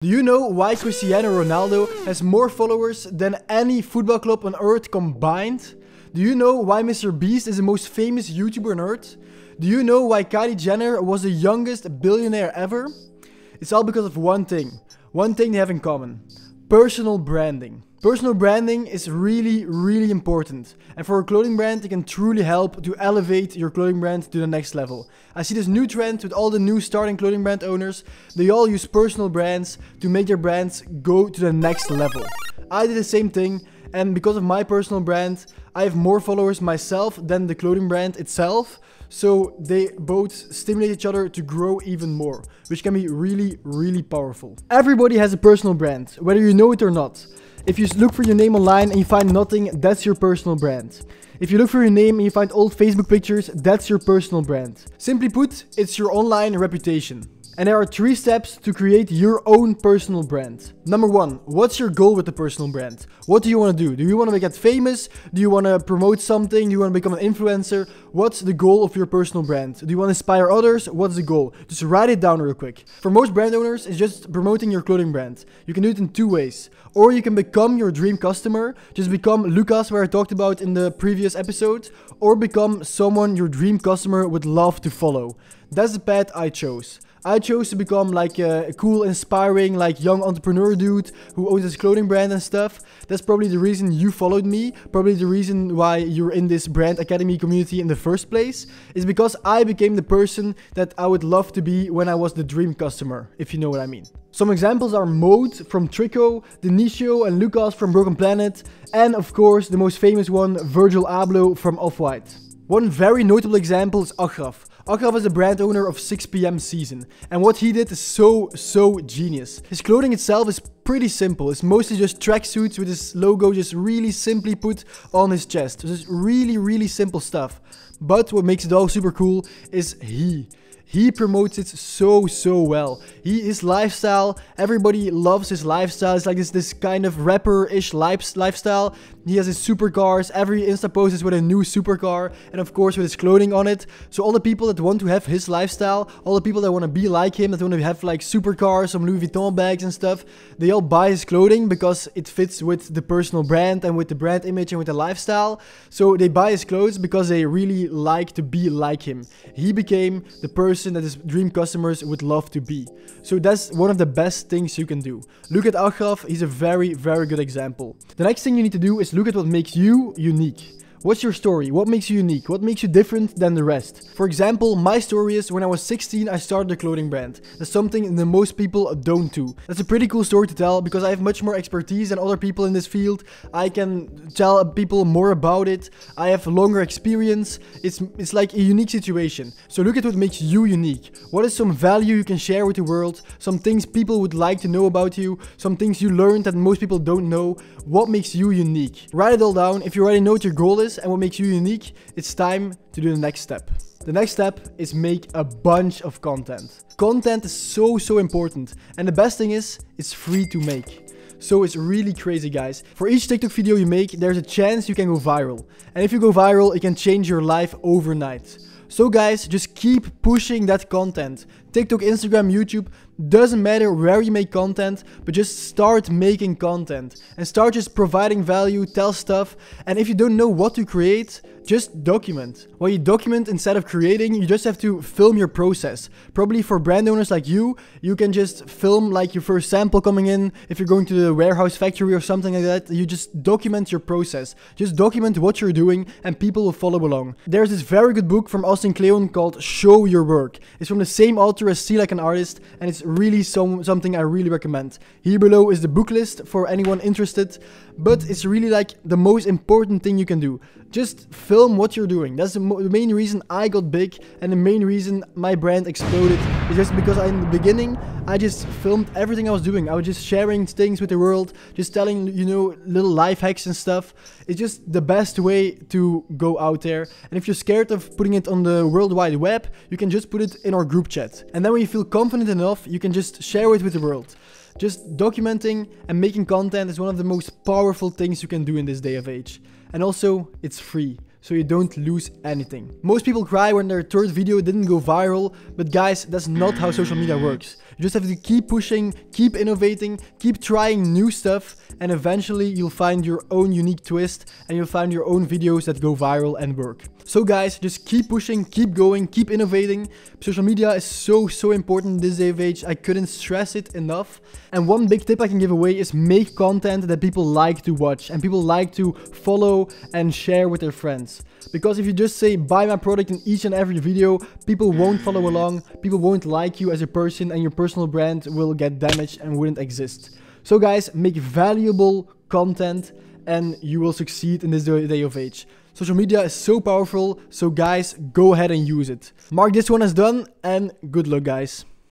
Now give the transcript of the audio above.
Do you know why Cristiano Ronaldo has more followers than any football club on earth combined? Do you know why Mr. Beast is the most famous YouTuber on earth? Do you know why Kylie Jenner was the youngest billionaire ever? It's all because of one thing they have in common: personal branding. Personal branding is really important, and for a clothing brand it can truly help to elevate your clothing brand to the next level. I see this new trend with all the new starting clothing brand owners. They all use personal brands to make their brands go to the next level. I did the same thing, and because of my personal brand I have more followers myself than the clothing brand itself. So they both stimulate each other to grow even more, which can be really powerful. Everybody has a personal brand, whether you know it or not. If you look for your name online and you find nothing, that's your personal brand. If you look for your name and you find old Facebook pictures, that's your personal brand. Simply put, it's your online reputation. And there are 3 steps to create your own personal brand. Number 1, what's your goal with the personal brand? What do you want to do? Do you want to get famous? Do you want to promote something? Do you want to become an influencer? What's the goal of your personal brand? Do you want to inspire others? What's the goal? Just write it down real quick. For most brand owners, it's just promoting your clothing brand. You can do it in 2 ways. Or you can become your dream customer. Just become Lucas, where I talked about in the previous episode. Or become someone your dream customer would love to follow. That's the path I chose. I chose to become like a cool, inspiring, like young entrepreneur dude who owns his clothing brand and stuff. That's probably the reason you followed me. Probably the reason why you're in this brand academy community in the first place. Is because I became the person that I would love to be when I was the dream customer, if you know what I mean. Some examples are Mode from Trico, Denicio and Lucas from Broken Planet, and of course the most famous one, Virgil Abloh from Off-White. One very notable example is Agraf. Agraf is the brand owner of 6PM Season, and what he did is so genius. His clothing itself is pretty simple. It's mostly just tracksuits with his logo just really simply put on his chest. So it's really simple stuff. But what makes it all super cool is he promotes it so well. His lifestyle, everybody loves his lifestyle. It's like this kind of rapper-ish lifestyle. He has his supercars. Every Insta post is with a new supercar, and of course with his clothing on it. So all the people that want to have his lifestyle, all the people that want to be like him, that want to have like supercars, some Louis Vuitton bags and stuff, they all buy his clothing because it fits with the personal brand and with the brand image and with the lifestyle. So they buy his clothes because they really like to be like him. He became the person that his dream customers would love to be. So that's one of the best things you can do. Look at Agraf, he's a very good example. The next thing you need to do is look at what makes you unique. What's your story? What makes you unique? What makes you different than the rest? For example, my story is when I was 16, I started a clothing brand. That's something that most people don't do. That's a pretty cool story to tell because I have much more expertise than other people in this field. I can tell people more about it. I have longer experience. It's like a unique situation. So look at what makes you unique. What is some value you can share with the world? Some things people would like to know about you. Some things you learned that most people don't know. What makes you unique? Write it all down. If you already know what your goal is and what makes you unique, it's time to do the next step. The next step is make a bunch of content. Content is so important, and the best thing is it's free to make. So it's really crazy, guys. For each TikTok video you make, there's a chance you can go viral. And if you go viral, it can change your life overnight. So guys, just keep pushing that content. TikTok, Instagram, YouTube, doesn't matter where you make content, but just start making content and start just providing value, tell stuff. And if you don't know what to create, just document. When you document instead of creating, you just have to film your process. Probably for brand owners like you can just film like your first sample coming in. If you're going to the warehouse factory or something like that, you just document your process. Just document what you're doing and people will follow along. There's this very good book from Austin Kleon called Show Your Work. It's from the same author as See Like an Artist, and it's really something I really recommend. Here below is the book list for anyone interested, but it's really like the most important thing you can do. Just film what you're doing. That's the main reason I got big, and the main reason my brand exploded is just because in the beginning I just filmed everything I was doing. I was just sharing things with the world, just telling, you know, little life hacks and stuff. It's just the best way to go out there. And if you're scared of putting it on the World Wide Web, you can just put it in our group chat. And then when you feel confident enough, you can just share it with the world. Just documenting and making content is one of the most powerful things you can do in this day of age. And also, it's free. so you don't lose anything. Most people cry when their third video didn't go viral, but guys, that's not how social media works. You just have to keep pushing, keep innovating, keep trying new stuff, and eventually you'll find your own unique twist and you'll find your own videos that go viral and work. So guys, just keep pushing, keep going, keep innovating. Social media is so important in this day of age. I couldn't stress it enough. And one big tip I can give away is make content that people like to watch and people like to follow and share with their friends. Because if you just say buy my product in each and every video, people won't follow along, people won't like you as a person, and your personal brand will get damaged and wouldn't exist. So guys, make valuable content and you will succeed in this day of age. Social media is so powerful, so guys, go ahead and use it. Mark this one as done, and good luck guys.